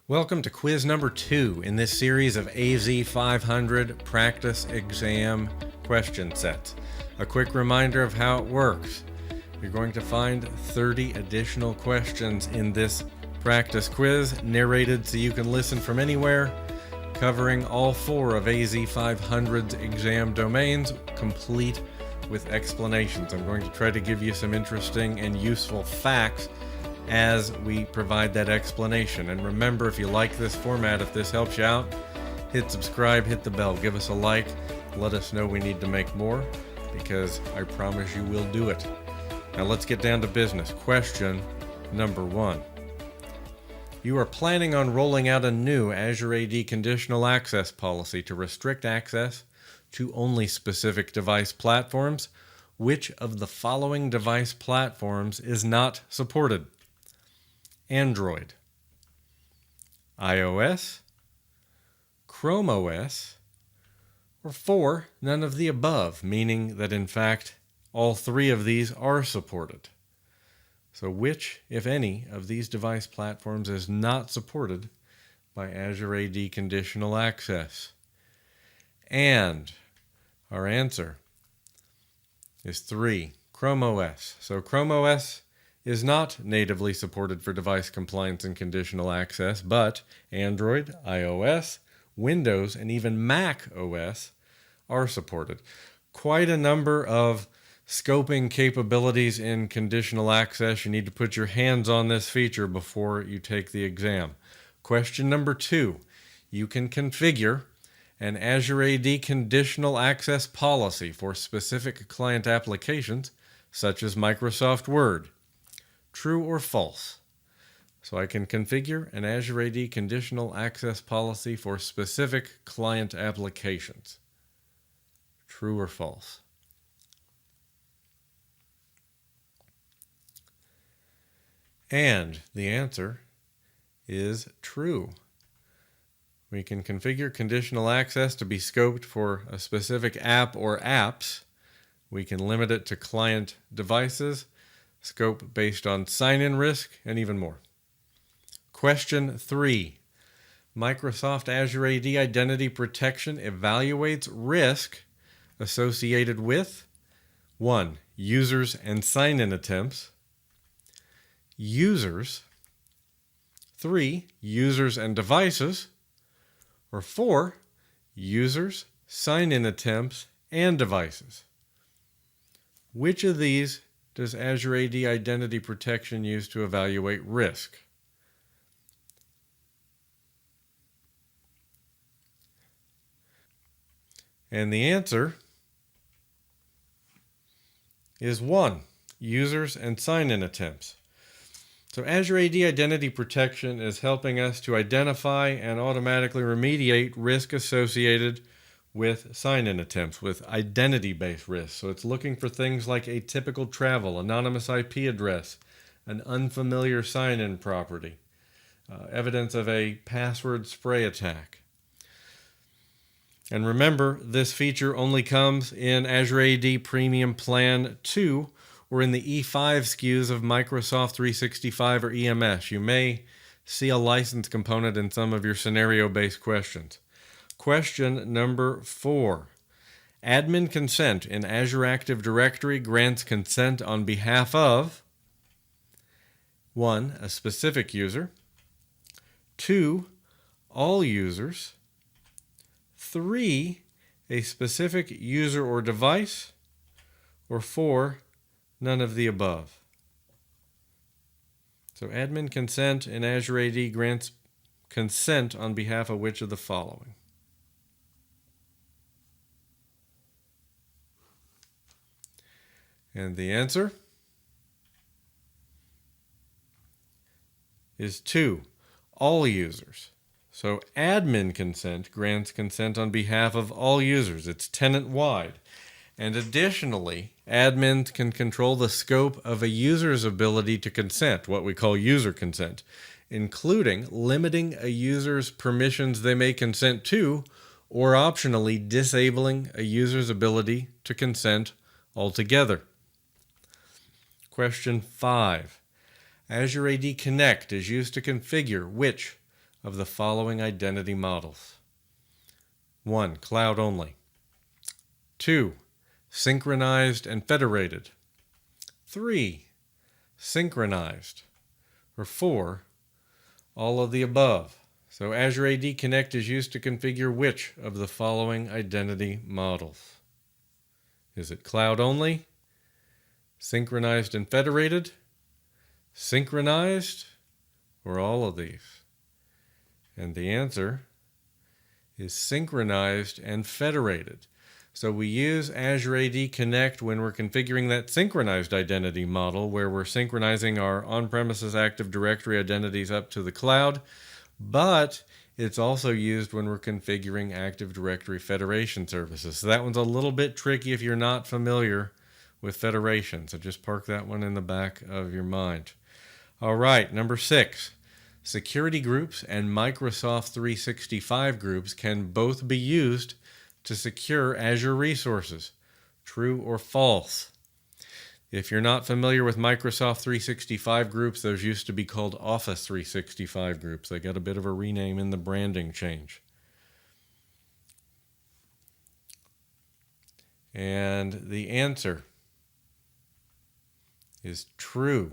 Welcome to quiz number 2 in this series of AZ-500 practice exam question sets. A quick reminder of how it works. You're going to find 30 additional questions in this practice quiz, narrated so you can listen from anywhere, covering all 4 of AZ-500's exam domains, complete with explanations. I'm going to try to give you some interesting and useful facts as we provide that explanation. And remember, if you like this format, if this helps you out, hit subscribe, hit the bell, give us a like, let us know we need to make more, because I promise you we'll do it. Now let's get down to business. Question number 1. You are planning on rolling out a new Azure AD Conditional Access policy to restrict access to only specific device platforms. Which of the following device platforms is not supported? Android, iOS, Chrome OS, or 4, none of the above, meaning that in fact all 3 of these are supported. So which, if any, of these device platforms is not supported by Azure AD Conditional Access? And our answer is 3, Chrome OS. So Chrome OS is not natively supported for device compliance and conditional access, but Android, iOS, Windows, and even Mac OS are supported. Quite a number of scoping capabilities in conditional access. You need to put your hands on this feature before you take the exam. Question number 2. You can configure an Azure AD conditional access policy for specific client applications, such as Microsoft Word. True or false? So I can configure an Azure AD conditional access policy for specific client applications. True or false? And the answer is true. We can configure conditional access to be scoped for a specific app or apps. We can limit it to client devices, scope based on sign-in risk, and even more. Question 3. Microsoft Azure AD Identity Protection evaluates risk associated with 1. Users and sign-in attempts. Users. 3. Users and devices. Or 4. Users, sign-in attempts, and devices. Which of these does Azure AD Identity Protection use to evaluate risk? And the answer is 1. Users and sign-in attempts. So Azure AD Identity Protection is helping us to identify and automatically remediate risk associated with sign-in attempts, with identity-based risks. So it's looking for things like atypical travel, anonymous IP address, an unfamiliar sign-in property, evidence of a password spray attack. And remember, this feature only comes in Azure AD Premium Plan 2 or in the E5 SKUs of Microsoft 365 or EMS. You may see a license component in some of your scenario-based questions. Question number 4. Admin consent in Azure Active Directory grants consent on behalf of 1. A specific user. 2. All users. 3. A specific user or device. Or 4. None of the above. So admin consent in Azure AD grants consent on behalf of which of the following? And the answer is 2. All users. So admin consent grants consent on behalf of all users. It's tenant-wide. And additionally, admins can control the scope of a user's ability to consent, what we call user consent, including limiting a user's permissions they may consent to, or optionally disabling a user's ability to consent altogether. Question 5. Azure AD Connect is used to configure which of the following identity models? 1. Cloud only. 2. Synchronized and federated. 3. Synchronized. Or 4. All of the above. So Azure AD Connect is used to configure which of the following identity models? Is it cloud only, synchronized and federated, synchronized, or all of these? And the answer is synchronized and federated. So we use Azure AD Connect when we're configuring that synchronized identity model where we're synchronizing our on-premises Active Directory identities up to the cloud, but it's also used when we're configuring Active Directory federation services. So that one's a little bit tricky if you're not familiar with federation. So just park that one in the back of your mind. All right, number 6. Security groups and Microsoft 365 groups can both be used to secure Azure resources. True or false? If you're not familiar with Microsoft 365 groups, those used to be called Office 365 groups. They got a bit of a rename in the branding change. And the answer is true.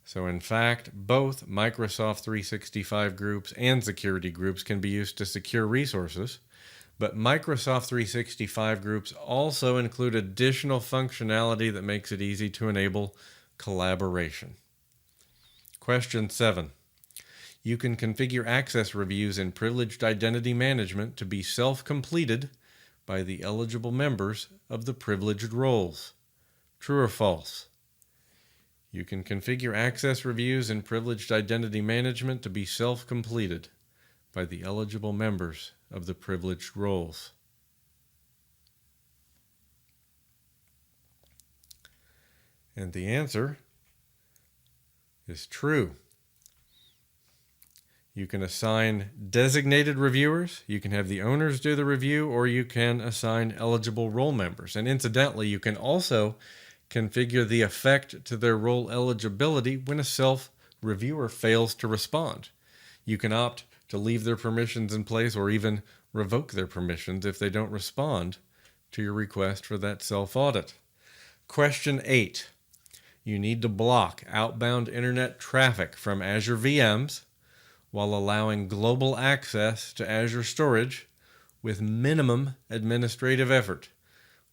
So in fact, both Microsoft 365 groups and security groups can be used to secure resources, but Microsoft 365 groups also include additional functionality that makes it easy to enable collaboration. Question 7. You can configure access reviews in privileged identity management to be self-completed by the eligible members of the privileged roles. True or false? You can configure access reviews in privileged identity management to be self-completed by the eligible members of the privileged roles. And the answer is true. You can assign designated reviewers, you can have the owners do the review, or you can assign eligible role members. And incidentally, you can also configure the effect to their role eligibility when a self-reviewer fails to respond. You can opt to leave their permissions in place or even revoke their permissions if they don't respond to your request for that self-audit. Question 8. You need to block outbound internet traffic from Azure VMs while allowing global access to Azure Storage with minimum administrative effort.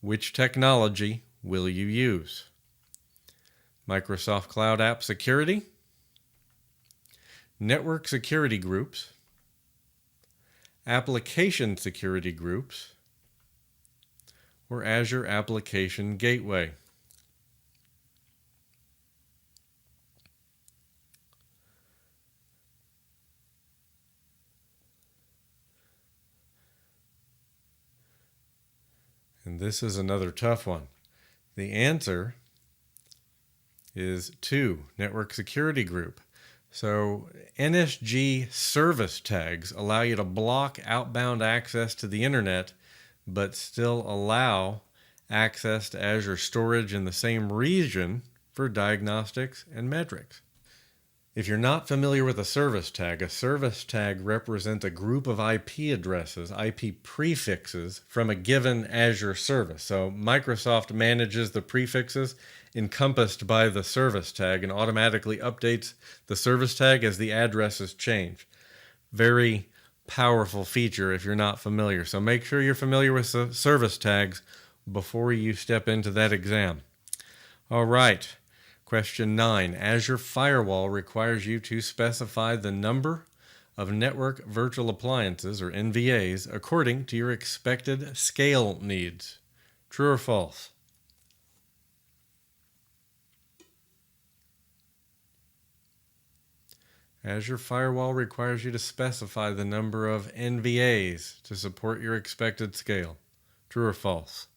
Which technology will you use? Microsoft Cloud App Security, Network Security Groups, Application Security Groups, or Azure Application Gateway? And this is another tough one. The answer is 2, Network Security Group. So NSG service tags allow you to block outbound access to the internet, but still allow access to Azure Storage in the same region for diagnostics and metrics. If you're not familiar with a service tag represents a group of IP addresses, IP prefixes from a given Azure service. So Microsoft manages the prefixes encompassed by the service tag and automatically updates the service tag as the addresses change. Very powerful feature if you're not familiar. So make sure you're familiar with the service tags before you step into that exam. All right. Question 9. Azure Firewall requires you to specify the number of network virtual appliances, or NVAs, according to your expected scale needs. True or false? Azure Firewall requires you to specify the number of NVAs to support your expected scale. True or false?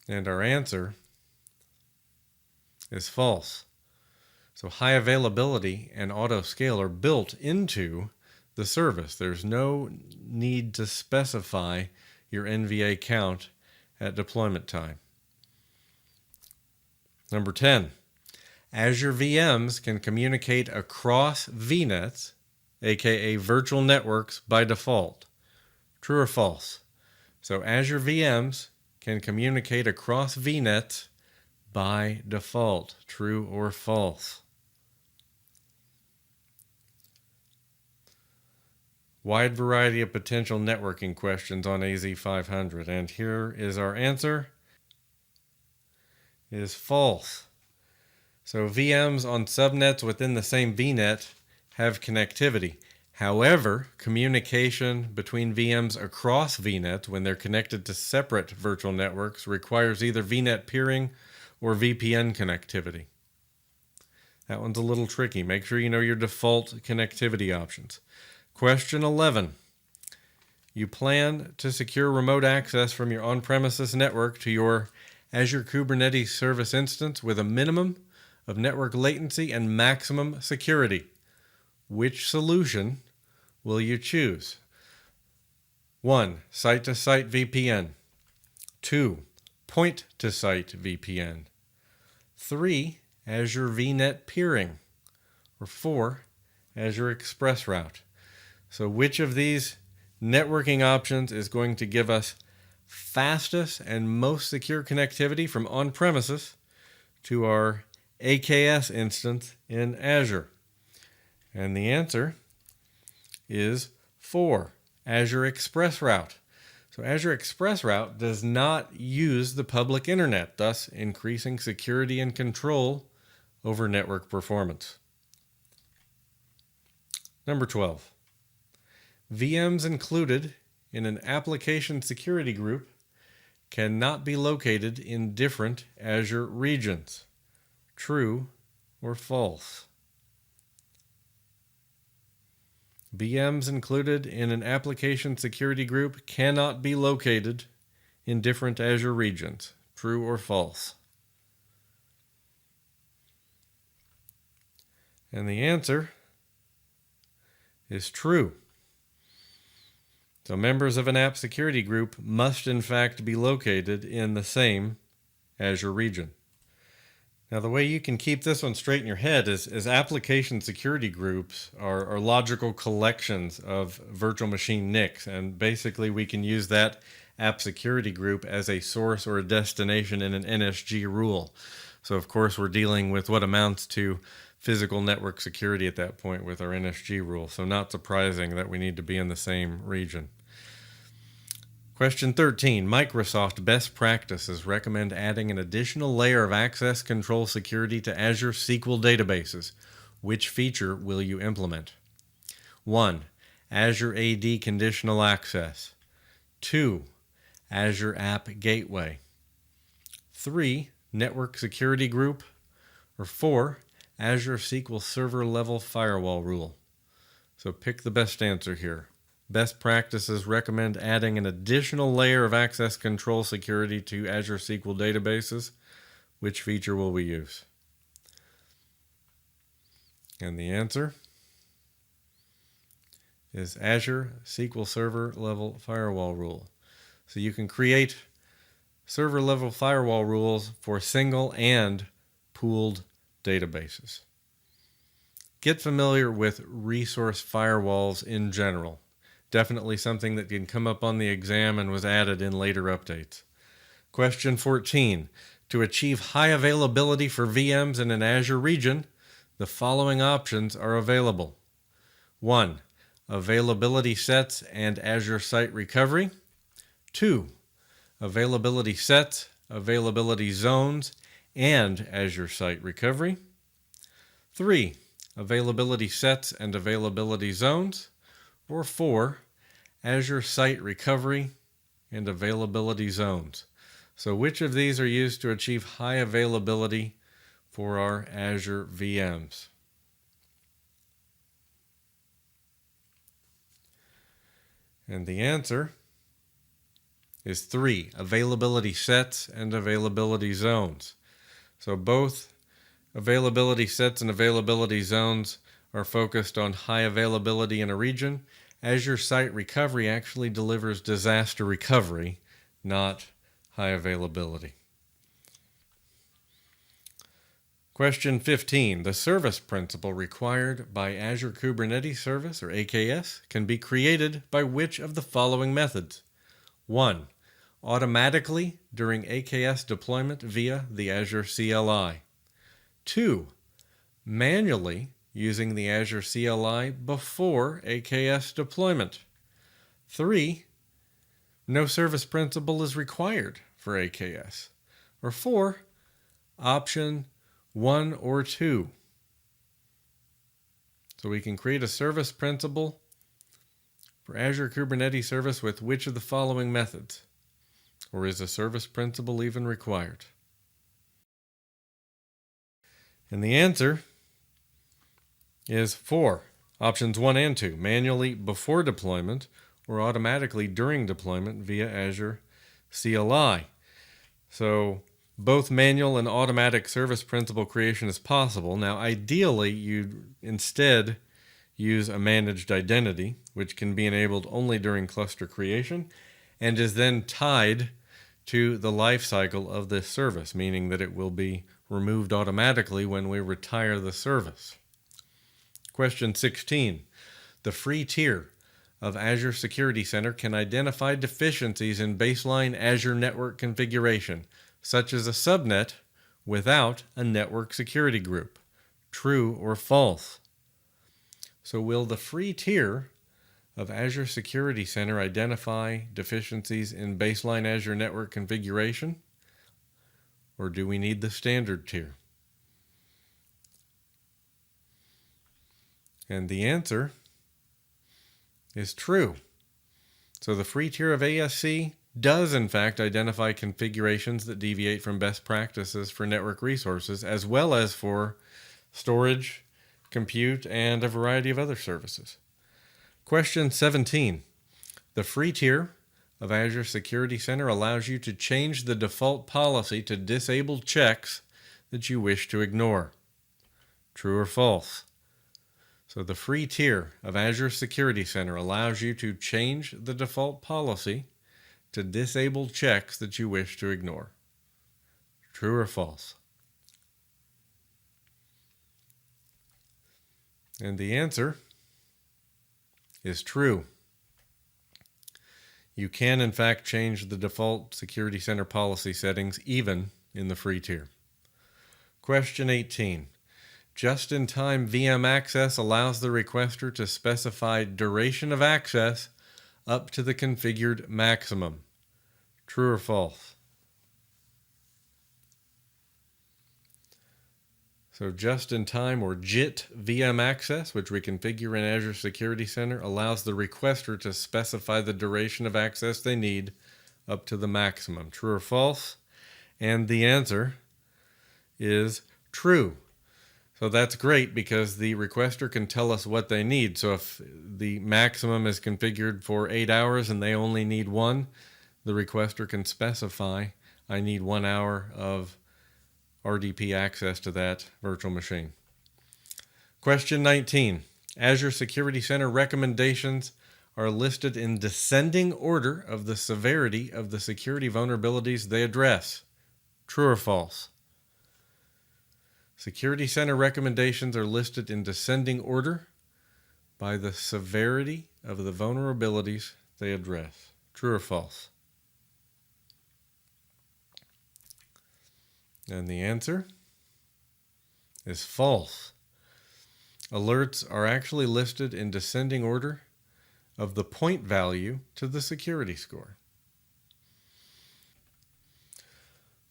And our answer is false. So high availability and auto scale are built into the service. There's no need to specify your NVA count at deployment time. Number 10. Azure VMs can communicate across VNets, aka virtual networks, by default. True or false? So Azure VMs can communicate across VNets by default. True or false? Wide variety of potential networking questions on AZ-500, and here is our answer. It is false. So VMs on subnets within the same VNet have connectivity. However, communication between VMs across VNet when they're connected to separate virtual networks requires either VNet peering or VPN connectivity. That one's a little tricky. Make sure you know your default connectivity options. Question 11. You plan to secure remote access from your on-premises network to your Azure Kubernetes service instance with a minimum of network latency and maximum security. Which solution will you choose? 1. Site-to-site VPN. 2. Point-to-site VPN. 3. Azure VNet peering. Or 4. Azure ExpressRoute. So which of these networking options is going to give us fastest and most secure connectivity from on-premises to our AKS instance in Azure? And the answer is 4, Azure ExpressRoute. So Azure ExpressRoute does not use the public internet, thus increasing security and control over network performance. Number 12. VMs included in an application security group cannot be located in different Azure regions. True or false? VMs included in an application security group cannot be located in different Azure regions. True or false? And the answer is true. So members of an app security group must in fact be located in the same Azure region. Now the way you can keep this one straight in your head is application security groups are logical collections of virtual machine NICs, and basically we can use that app security group as a source or a destination in an NSG rule. So of course we're dealing with what amounts to physical network security at that point with our NSG rule, so not surprising that we need to be in the same region. Question 13. Microsoft best practices recommend adding an additional layer of access control security to Azure SQL databases. Which feature will you implement? 1. Azure AD Conditional Access. 2. Azure App Gateway. 3. Network Security Group. Or 4. Azure SQL Server Level Firewall Rule. So pick the best answer here. Best practices recommend adding an additional layer of access control security to Azure SQL databases. Which feature will we use? And the answer is Azure SQL Server Level Firewall Rule. So you can create server level firewall rules for single and pooled databases. Get familiar with resource firewalls in general. Definitely something that can come up on the exam and was added in later updates. Question 14. To achieve high availability for VMs in an Azure region, the following options are available. 1. Availability sets and Azure Site Recovery. 2. Availability sets, availability zones, and Azure Site Recovery. 3. Availability sets and availability zones. Or 4, Azure Site Recovery and Availability Zones. So which of these are used to achieve high availability for our Azure VMs? And the answer is 3, Availability Sets and Availability Zones. So both availability sets and availability zones are focused on high availability in a region. Azure Site Recovery actually delivers disaster recovery, not high availability. Question 15. The service principal required by Azure Kubernetes Service, or AKS, can be created by which of the following methods? 1. Automatically during AKS deployment via the Azure CLI. 2. Manually using the Azure CLI before AKS deployment. 3. No service principal is required for AKS. Or 4. Option 1 or 2. So we can create a service principal for Azure Kubernetes Service with which of the following methods? Or is a service principal even required? And the answer is 4. Options 1 and 2. Manually before deployment or automatically during deployment via Azure CLI. So both manual and automatic service principal creation is possible. Now, ideally, you'd instead use a managed identity, which can be enabled only during cluster creation and is then tied to the life cycle of this service, meaning that it will be removed automatically when we retire the service. Question 16. The free tier of Azure Security Center can identify deficiencies in baseline Azure network configuration, such as a subnet without a network security group. True or false? So will the free tier of Azure Security Center identify deficiencies in baseline Azure network configuration? Or do we need the standard tier? And the answer is true. So the free tier of ASC does in fact identify configurations that deviate from best practices for network resources, as well as for storage, compute, and a variety of other services. Question 17. The free tier of Azure Security Center allows you to change the default policy to disable checks that you wish to ignore. True or false? So the free tier of Azure Security Center allows you to change the default policy to disable checks that you wish to ignore. True or false? And the answer is true. You can, in fact, change the default Security Center policy settings even in the free tier. Question 18. Just-in-time VM access allows the requester to specify duration of access up to the configured maximum. True or false? So just-in-time or JIT VM access, which we configure in Azure Security Center, allows the requester to specify the duration of access they need up to the maximum. True or false? And the answer is true. So that's great because the requester can tell us what they need. So if the maximum is configured for 8 hours and they only need 1, the requester can specify, I need 1 hour of RDP access to that virtual machine. Question 19. Azure Security Center recommendations are listed in descending order of the severity of the security vulnerabilities they address. True or false? Security Center recommendations are listed in descending order by the severity of the vulnerabilities they address. True or false? And the answer is false. Alerts are actually listed in descending order of the point value to the security score.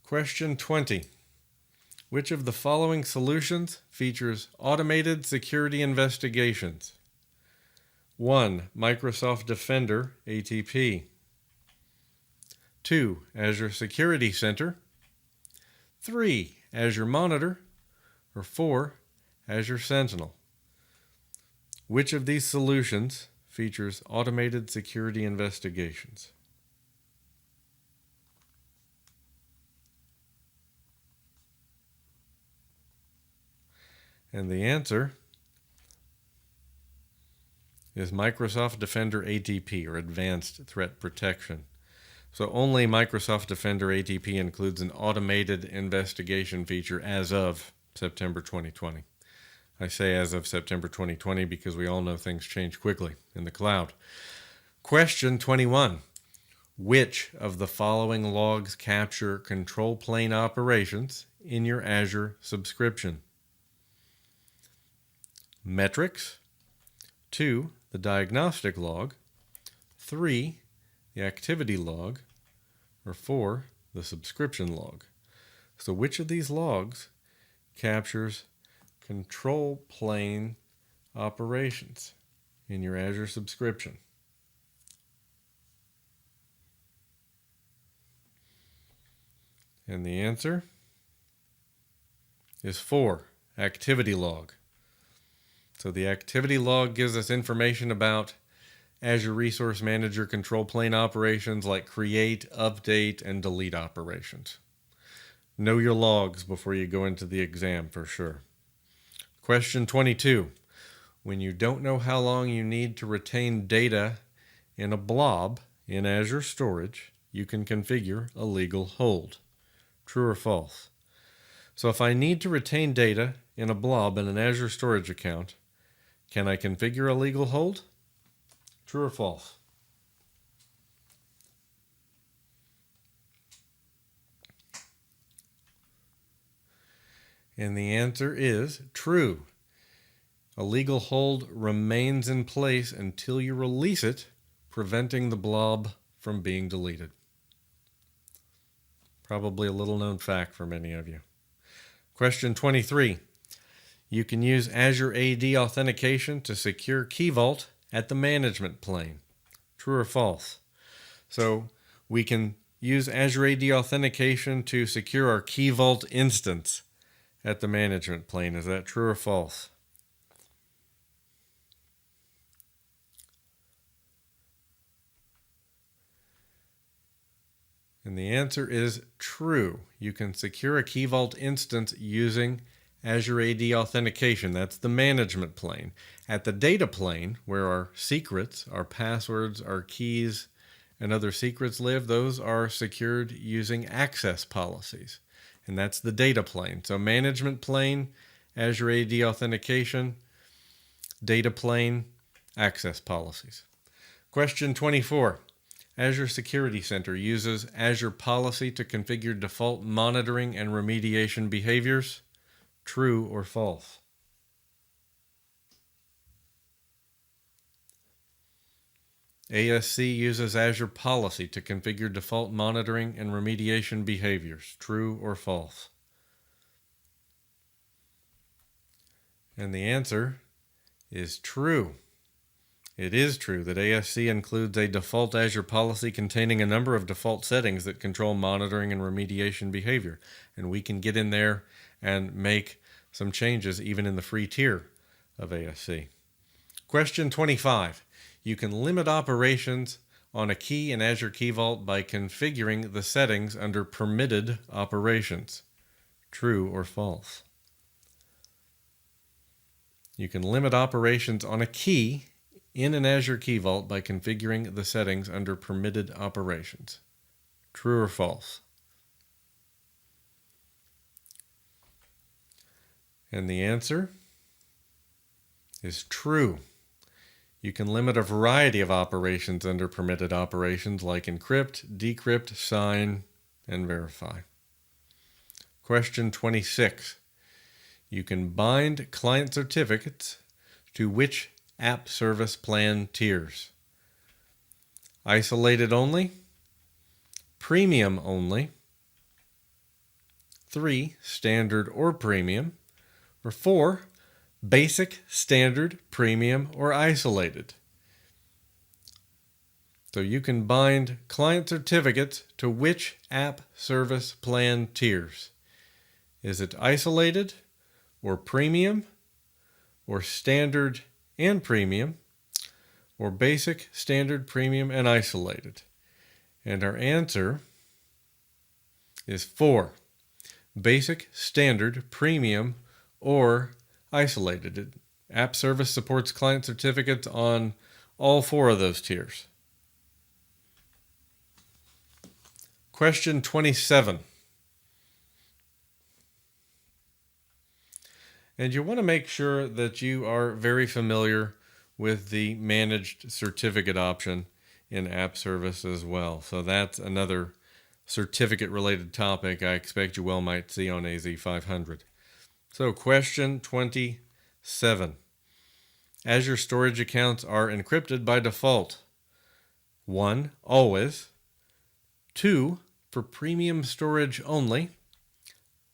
Question 20. Which of the following solutions features automated security investigations? 1. Microsoft Defender ATP. 2. Azure Security Center. 3. Azure Monitor. Or 4. Azure Sentinel. Which of these solutions features automated security investigations? And the answer is Microsoft Defender ATP, or Advanced Threat Protection. So only Microsoft Defender ATP includes an automated investigation feature as of September 2020. I say as of September 2020 because we all know things change quickly in the cloud. Question 21. Which of the following logs capture control plane operations in your Azure subscription? Metrics. 2, the diagnostic log. 3, the activity log. Or 4, the subscription log. So which of these logs captures control plane operations in your Azure subscription? And the answer is 4, activity log. So the activity log gives us information about Azure Resource Manager control plane operations like create, update, and delete operations. Know your logs before you go into the exam for sure. Question 22. When you don't know how long you need to retain data in a blob in Azure Storage, you can configure a legal hold. True or false? So if I need to retain data in a blob in an Azure Storage account, can I configure a legal hold? True or false? And the answer is true. A legal hold remains in place until you release it, preventing the blob from being deleted. Probably a little known fact for many of you. Question 23. You can use Azure AD authentication to secure Key Vault at the management plane. True or false? So we can use Azure AD authentication to secure our Key Vault instance at the management plane. Is that true or false? And the answer is true. You can secure a Key Vault instance using Azure AD authentication. That's the management plane. At the data plane, where our secrets, our passwords, our keys, and other secrets live, those are secured using access policies. And that's the data plane. So management plane, Azure AD authentication, data plane, access policies. Question 24. Azure Security Center uses Azure Policy to configure default monitoring and remediation behaviors. True or false? ASC uses Azure Policy to configure default monitoring and remediation behaviors. True or false? And the answer is true. It is true that ASC includes a default Azure policy containing a number of default settings that control monitoring and remediation behavior. And we can get in there and make some changes even in the free tier of ASC. Question 25. You can limit operations on a key in Azure Key Vault by configuring the settings under permitted operations. True or false? You can limit operations on a key in an Azure Key Vault by configuring the settings under permitted operations. True or false? And the answer is true. You can limit a variety of operations under permitted operations like encrypt, decrypt, sign, and verify. Question 26. You can bind client certificates to which app service plan tiers? Isolated only, premium only, 3, standard or premium, or 4, basic, standard, premium, or isolated. So you can bind client certificates to which app service plan tiers? Is it isolated, or premium, or standard and premium, or basic, standard, premium, and isolated? And our answer is 4, basic, standard, premium, or isolated. App service supports client certificates on all 4 of those tiers. Question 27. And you want to make sure that you are very familiar with the managed certificate option in App Service as well. So that's another certificate related topic I expect you well might see on AZ-500. So question 27. Azure storage accounts are encrypted by default. 1. Always. 2. For premium storage only.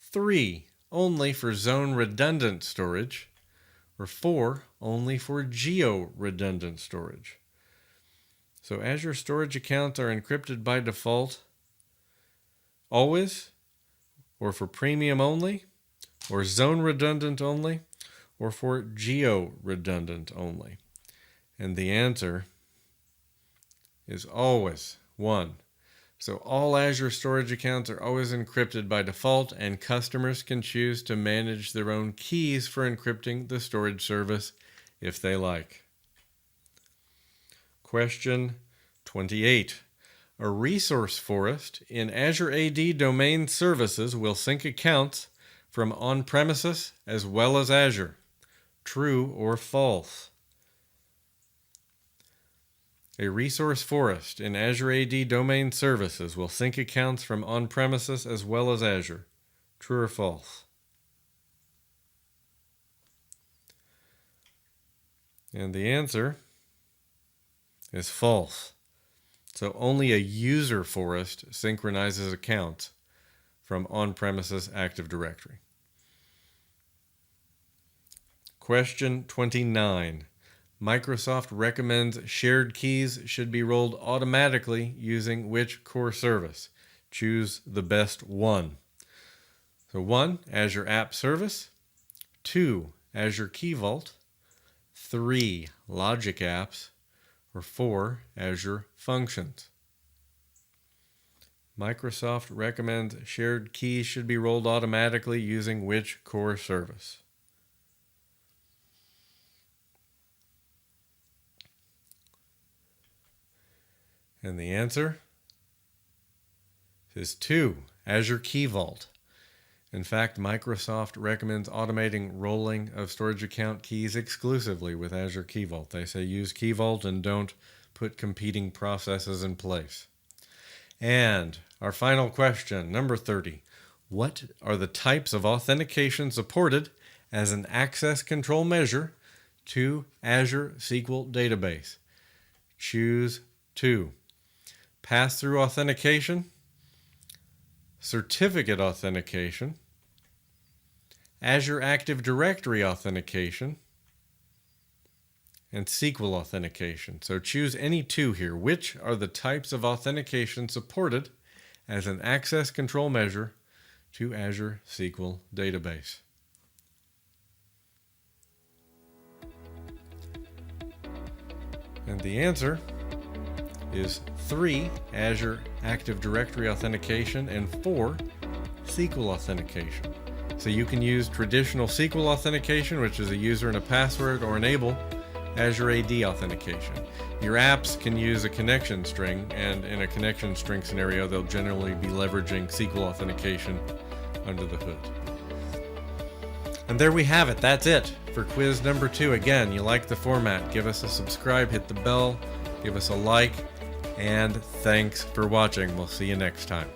3. Only for zone redundant storage. Or 4. Only for geo-redundant storage. So Azure storage accounts are encrypted by default. Always, or for premium only, or zone redundant only, or for geo-redundant only. And the answer is always 1. So all Azure storage accounts are always encrypted by default, and customers can choose to manage their own keys for encrypting the storage service if they like. Question 28. A resource forest in Azure AD Domain Services will sync accounts from on-premises as well as Azure. True or false? A resource forest in Azure AD Domain Services will sync accounts from on-premises as well as Azure. True or false? And the answer is false. So only a user forest synchronizes accounts from on-premises Active Directory. Question 29. Microsoft recommends shared keys should be rolled automatically using which core service? Choose the best one. So 1, Azure App Service. 2, Azure Key Vault. 3, Logic Apps. Or 4, Azure Functions. Microsoft recommends shared keys should be rolled automatically using which core service? And the answer is 2, Azure Key Vault. In fact, Microsoft recommends automating rolling of storage account keys exclusively with Azure Key Vault. They say use Key Vault and don't put competing processes in place. And our final question, number 30. What are the types of authentication supported as an access control measure to Azure SQL database? Choose 2. Pass-through authentication, certificate authentication, Azure Active Directory authentication, and SQL authentication. So choose any 2 here. Which are the types of authentication supported as an access control measure to Azure SQL database? And the answer is 3, Azure Active Directory authentication, and 4, SQL authentication. So you can use traditional SQL authentication, which is a user and a password, or enable Azure AD authentication. Your apps can use a connection string, and in a connection string scenario, they'll generally be leveraging SQL authentication under the hood. And there we have it. That's it for quiz number 2. Again, you like the format, give us a subscribe, hit the bell, give us a like, and thanks for watching. We'll see you next time.